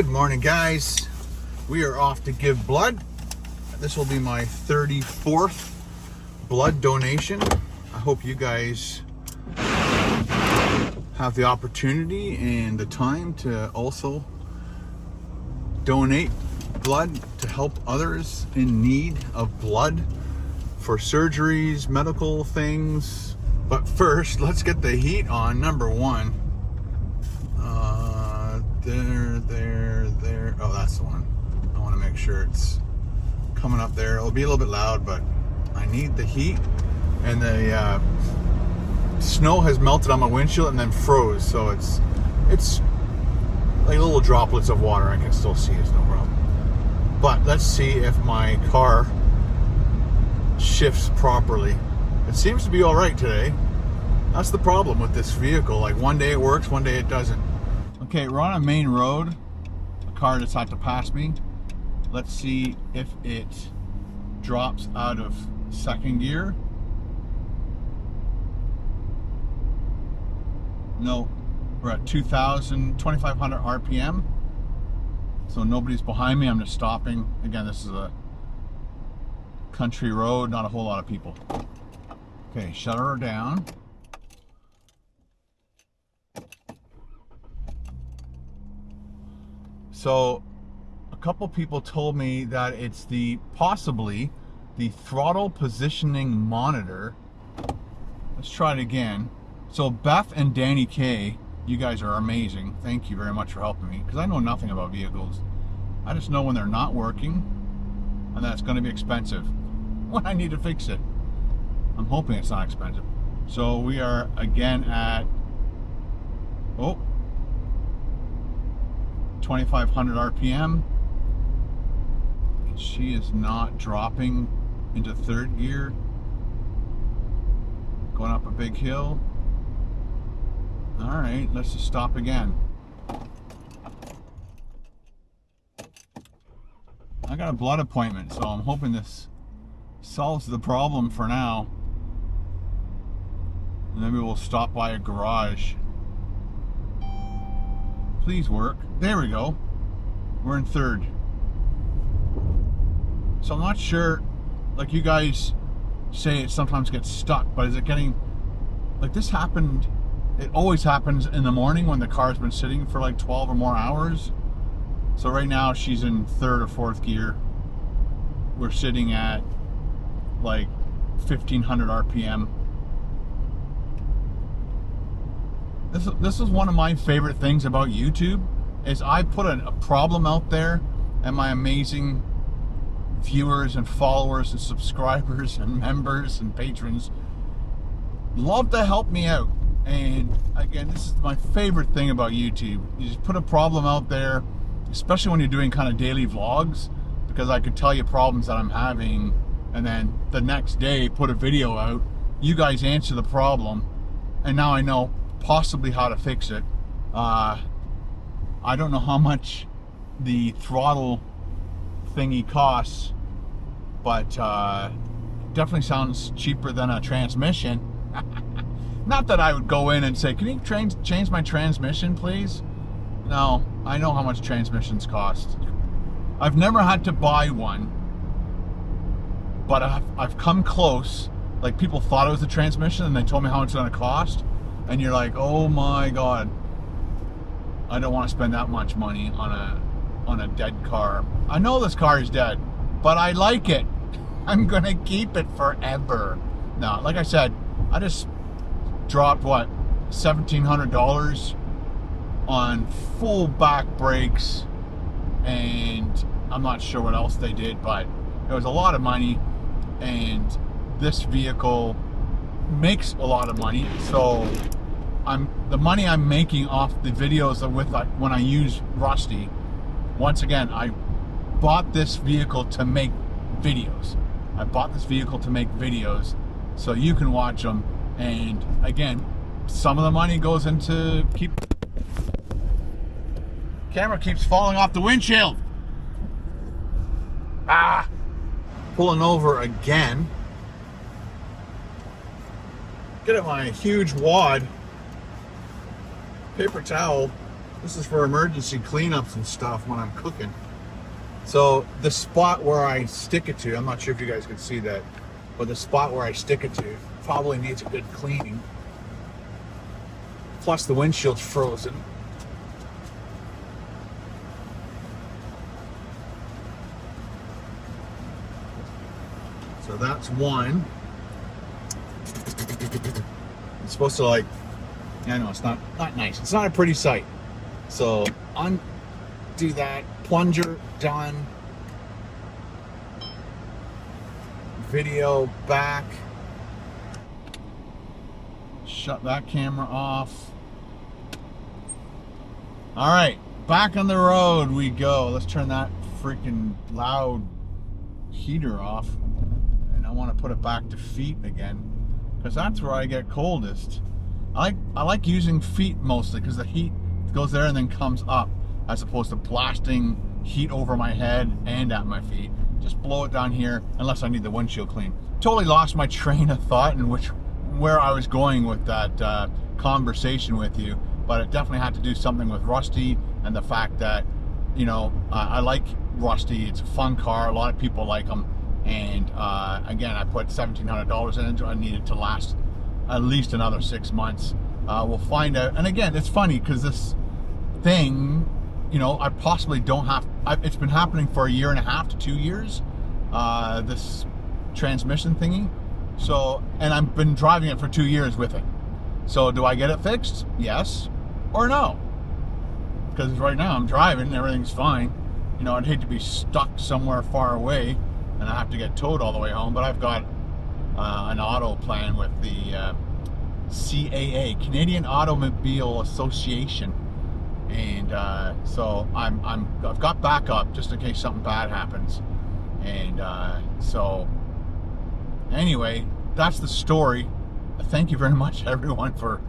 Good morning, guys. We are off to give blood. This will be my 34th blood donation. I hope you guys have the opportunity and the time to also donate blood to help others in need of blood for surgeries, medical things. But first, let's get the heat on. Number one. There. Oh, that's the one. I want to make sure it's coming up there. It'll be a little bit loud, but I need the heat. And the snow has melted on my windshield and then froze, so it's like little droplets of water. I can still see. It's no problem. But let's see if my car shifts properly. It seems to be all right today. That's the problem with this vehicle. Like one day it works, one day it doesn't. Okay, we're on a main road. A car decided to pass me. Let's see if it drops out of second gear. No, we're at 2,500 RPM. So nobody's behind me. I'm just stopping. Again, this is a country road, not a whole lot of people. Okay, shut her down. So a couple people told me that it's possibly the throttle positioning monitor. Let's try it again. So Beth and Danny K, you guys are amazing. Thank you very much for helping me, because I know nothing about vehicles. I just know when they're not working and that it's going to be expensive when I need to fix it. I'm hoping it's not expensive. So we are again at 2,500 RPM. And she is not dropping into third gear. Going up a big hill. All right, let's just stop again. I got a blood appointment, so I'm hoping this solves the problem for now. And maybe we'll stop by a garage. Please work. There we go. We're in third. So I'm not sure, like you guys say it sometimes gets stuck, but is it getting, like this happened, it always happens in the morning when the car's been sitting for like 12 or more hours. So right now she's in third or fourth gear. We're sitting at like 1,500 RPM. This is one of my favorite things about YouTube, is I put a problem out there, and my amazing viewers and followers and subscribers and members and patrons love to help me out. And again, this is my favorite thing about YouTube. You just put a problem out there, especially when you're doing kind of daily vlogs, because I could tell you problems that I'm having, and then the next day put a video out. You guys answer the problem, and now I know possibly how to fix it. I don't know how much the throttle thingy costs, but definitely sounds cheaper than a transmission. Not that I would go in and say, can you change my transmission, please? No, I know how much transmissions cost. I've never had to buy one, but I've come close. Like, people thought it was a transmission and they told me how much it's going to cost. And you're like, oh my God, I don't want to spend that much money on a dead car. I know this car is dead, but I like it. I'm going to keep it forever. Now, like I said, I just dropped, what, $1,700 on full back brakes, and I'm not sure what else they did, but it was a lot of money, and this vehicle makes a lot of money. So the money I'm making off the videos with, like, when I use Rusty, once again, I bought this vehicle to make videos. I bought this vehicle to make videos so you can watch them. And again, some of the money goes into camera keeps falling off the windshield. Pulling over again. Get at my huge wad paper towel This is for emergency cleanups and stuff when I'm cooking. So the spot where I stick it to, I'm not sure if you guys can see that, but the spot where I stick it to probably needs a good cleaning. Plus the windshield's frozen. So that's one. It's supposed to, like, I know it's not nice. It's not a pretty sight. So undo that. Plunger done. Video back. Shut that camera off. All right, back on the road we go. Let's turn that freaking loud heater off. And I want to put it back to feet again, because that's where I get coldest. I like using feet mostly because the heat goes there and then comes up, as opposed to blasting heat over my head and at my feet. Just blow it down here unless I need the windshield clean. Totally lost my train of thought and where I was going with that conversation with you, but it definitely had to do something with Rusty and the fact that, you know, I like Rusty. It's a fun car. A lot of people like them. And again, I put $1,700 in it. I need it to last at least another 6 months. We'll find out. And again, it's funny because this thing, you know, I possibly don't have, it's been happening for 1.5 to 2 years, this transmission thingy. So, and I've been driving it for 2 years with it. So do I get it fixed? Yes or no? Because right now I'm driving and everything's fine. You know, I'd hate to be stuck somewhere far away and I have to get towed all the way home, but I've got an auto plan with the CAA, Canadian Automobile Association, and so I've got backup just in case something bad happens. And so anyway, that's the story. Thank you very much, everyone, for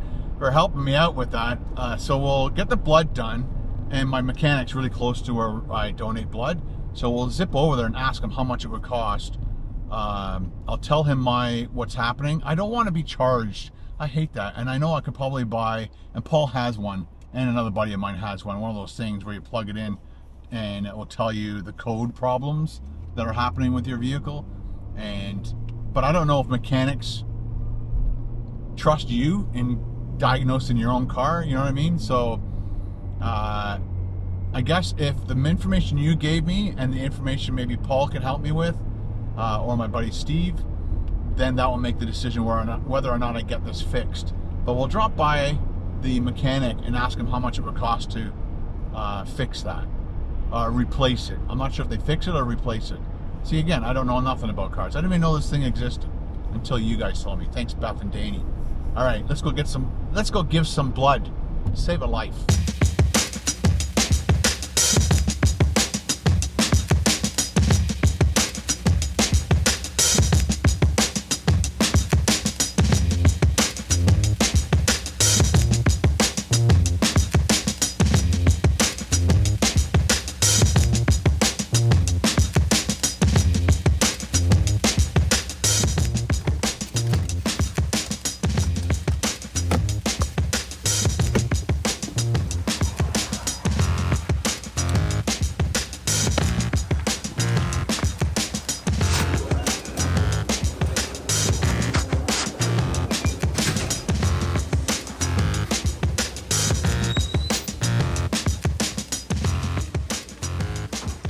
helping me out with that. So we'll get the blood done, and my mechanic's really close to where I donate blood, so we'll zip over there and ask him how much it would cost. I'll tell him what's happening. I don't want to be charged. I hate that. And I know I could probably buy, and Paul has one, and another buddy of mine has one of those things where you plug it in and it will tell you the code problems that are happening with your vehicle. But I don't know if mechanics trust you in diagnosing your own car, you know what I mean? So I guess if the information you gave me and the information maybe Paul can help me with, or my buddy Steve, then that will make the decision whether or not I get this fixed. But we'll drop by the mechanic and ask him how much it would cost to fix that, replace it. I'm not sure if they fix it or replace it. See, again, I don't know nothing about cars. I didn't even know this thing existed until you guys told me. Thanks, Beth and Danny. All right, let's go give some blood. Save a life.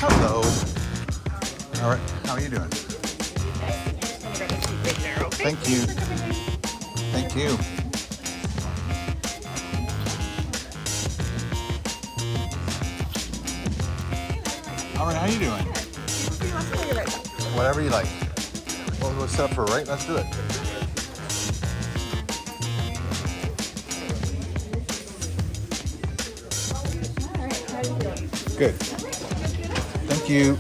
Hello. All right, how are you doing? Thank you. Thank you. All right, how you doing? Whatever you like. Well, we'll set up for right. Let's do it. Good. Thank you.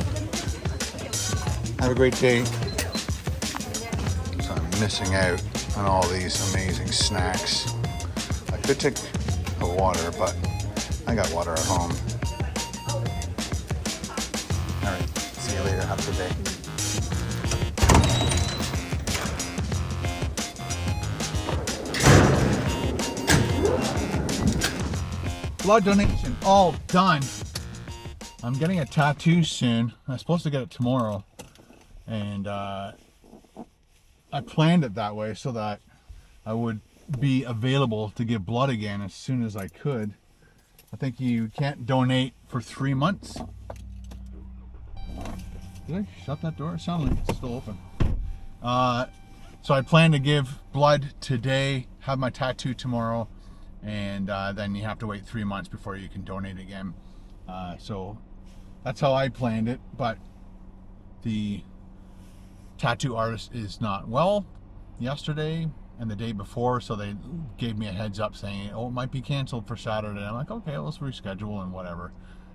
Have a great day. So I'm missing out on all these amazing snacks. I could take a water, but I got water at home. All right. See you later. Have a good day. Blood donation. all done. I'm getting a tattoo soon. I'm supposed to get it tomorrow. And I planned it that way so that I would be available to give blood again as soon as I could. I think you can't donate for 3 months. Did I shut that door? It sounded like it's still open. So I plan to give blood today, have my tattoo tomorrow, and then you have to wait 3 months before you can donate again. So that's how I planned it, but the tattoo artist is not well yesterday and the day before, so they gave me a heads up saying, oh, it might be canceled for Saturday. I'm like, okay, let's reschedule and whatever.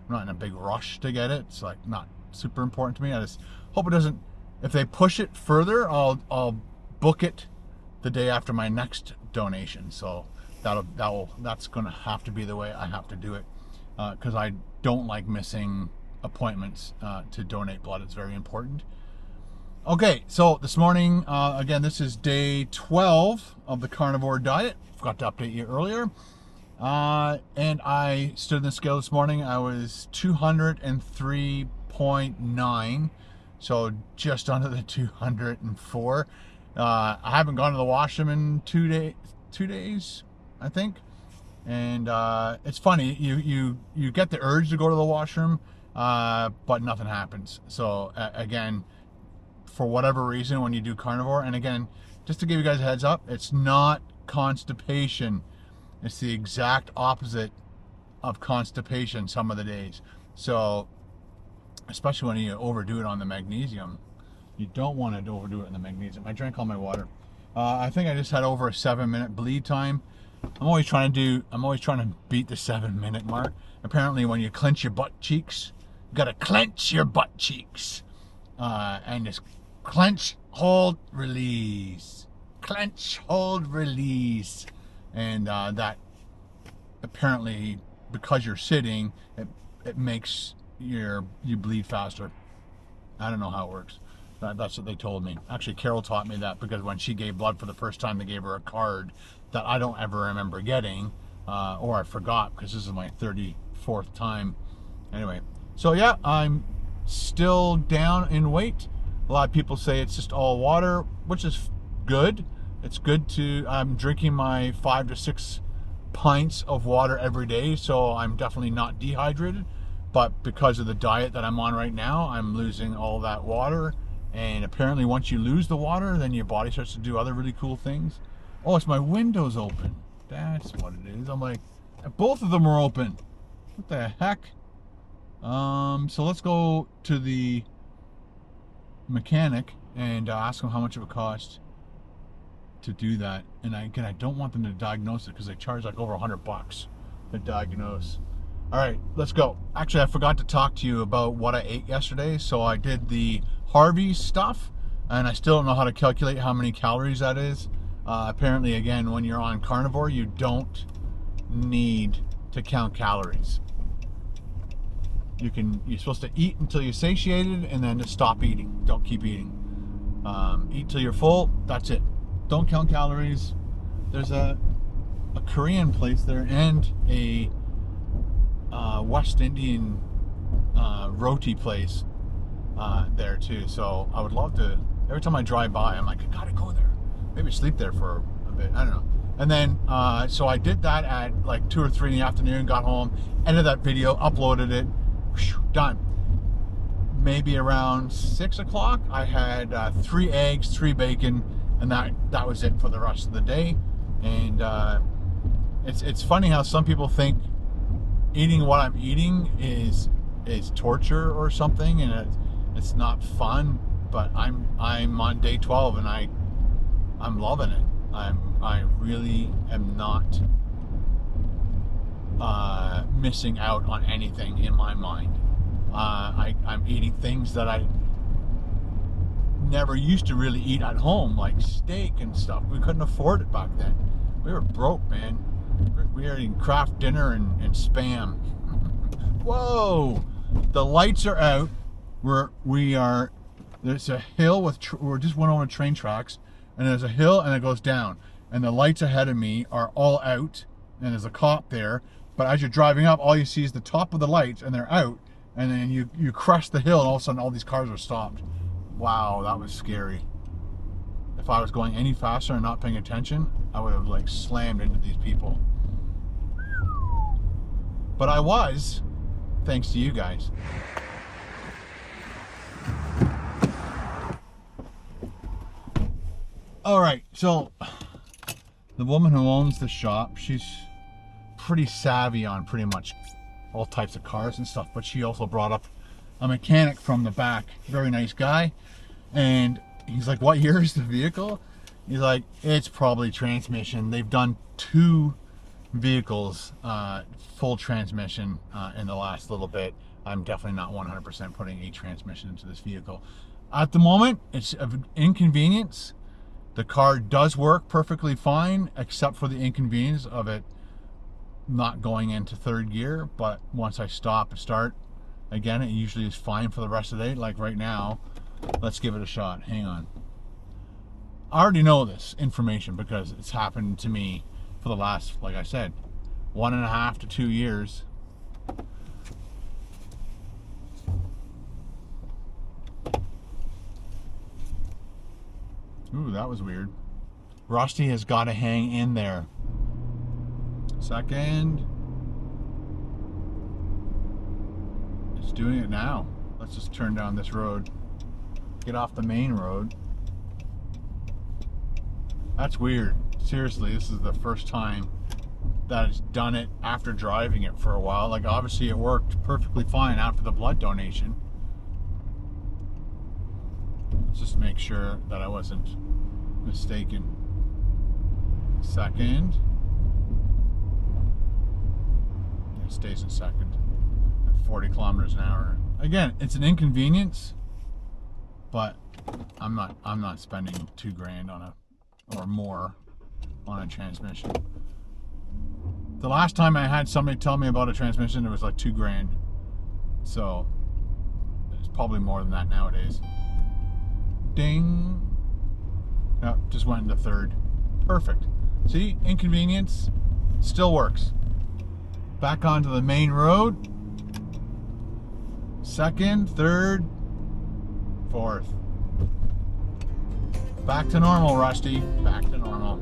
I'm not in a big rush to get it. It's like not super important to me. I just hope it doesn't, if they push it further, I'll book it the day after my next donation. So that's gonna have to be the way I have to do it, because I don't like missing appointments to donate blood. It's very important. Okay, so this morning, again, this is day 12 of the carnivore diet. Forgot to update you earlier. And I stood in the scale this morning. I was 203.9, so just under the 204. I haven't gone to the washroom in 2 days, I think. And it's funny, you get the urge to go to the washroom, but nothing happens. So again, for whatever reason, when you do carnivore, and again, just to give you guys a heads up, it's not constipation. It's the exact opposite of constipation some of the days. So, especially when you overdo it on the magnesium, you don't want to overdo it in the magnesium. I drank all my water. I think I just had over a 7-minute bleed time. I'm always trying to beat the 7-minute mark. Apparently, when you clench your butt cheeks, you gotta clench your butt cheeks, and just clench, hold, release. Clench, hold, release. And that apparently, because you're sitting, it makes you bleed faster. I don't know how it works. That's what they told me. Actually, Carol taught me that, because when she gave blood for the first time, they gave her a card that I don't ever remember getting, or I forgot, because this is my 34th time. Anyway, so yeah, I'm still down in weight. A lot of people say it's just all water, which is good. It's good I'm drinking my 5 to 6 pints of water every day, so I'm definitely not dehydrated. But because of the diet that I'm on right now, I'm losing all that water. And apparently once you lose the water, then your body starts to do other really cool things. Oh, it's my windows open. That's what it is. I'm like, both of them are open. What the heck? So let's go to the mechanic and ask him how much it would cost to do that. And I don't want them to diagnose it, because they charge like over $100 to diagnose. All right, let's go. Actually, I forgot to talk to you about what I ate yesterday. So I did the Harvey stuff, and I still don't know how to calculate how many calories that is. Apparently, again, when you're on carnivore, you don't need to count calories. You're supposed to eat until you're satiated, and then just stop eating. Don't keep eating. Eat till you're full. That's it. Don't count calories. There's a Korean place there, and a West Indian roti place there too. So I would love to. Every time I drive by, I'm like, I gotta go there. Maybe sleep there for a bit. I don't know. And then so I did that at like 2 or 3 in the afternoon. Got home, ended that video, uploaded it. Done. Maybe around 6 o'clock, I had 3 eggs, 3 bacon, and that was it for the rest of the day. And it's funny how some people think eating what I'm eating is torture or something, and it's not fun. But I'm on day 12, and I'm loving it. I really am not missing out on anything in my mind. I'm eating things that I never used to really eat at home, like steak and stuff. We couldn't afford it back then. We were broke, man. We were eating Kraft dinner and Spam. Whoa! The lights are out. There's a hill we just went over train tracks, and there's a hill and it goes down. And the lights ahead of me are all out, and there's a cop there. But as you're driving up, all you see is the top of the lights, and they're out. And then you crest the hill, and all of a sudden, all these cars are stopped. Wow, that was scary. If I was going any faster and not paying attention, I would have like slammed into these people. But I was, thanks to you guys. All right, so the woman who owns the shop, she's pretty savvy on pretty much all types of cars and stuff, but she also brought up a mechanic from the back, very nice guy, and he's like, what year is the vehicle? He's like, it's probably transmission. They've done 2 vehicles full transmission in the last little bit. I'm definitely not 100% putting a transmission into this vehicle. At the moment, it's an inconvenience. The car does work perfectly fine, except for the inconvenience of it not going into 3rd gear. But once I stop and start again, it usually is fine for the rest of the day. Like right now, let's give it a shot. Hang on. I already know this information because it's happened to me for the last, like I said, 1.5 to 2 years. Ooh, that was weird. Rusty has got to hang in there. Second. It's doing it now. Let's just turn down this road. Get off the main road. That's weird. Seriously, this is the first time that it's done it after driving it for a while. Like, obviously it worked perfectly fine after the blood donation. Let's just make sure that I wasn't mistaken. Second. It stays in second at 40 kilometers an hour. Again, it's an inconvenience, but I'm not spending $2,000 on or more on a transmission. The last time I had somebody tell me about a transmission, it was like $2,000. So it's probably more than that nowadays. Ding. Yep, just went into 3rd. Perfect. See, inconvenience still works. Back onto the main road. 2nd, 3rd, 4th. Back to normal, Rusty. Back to normal.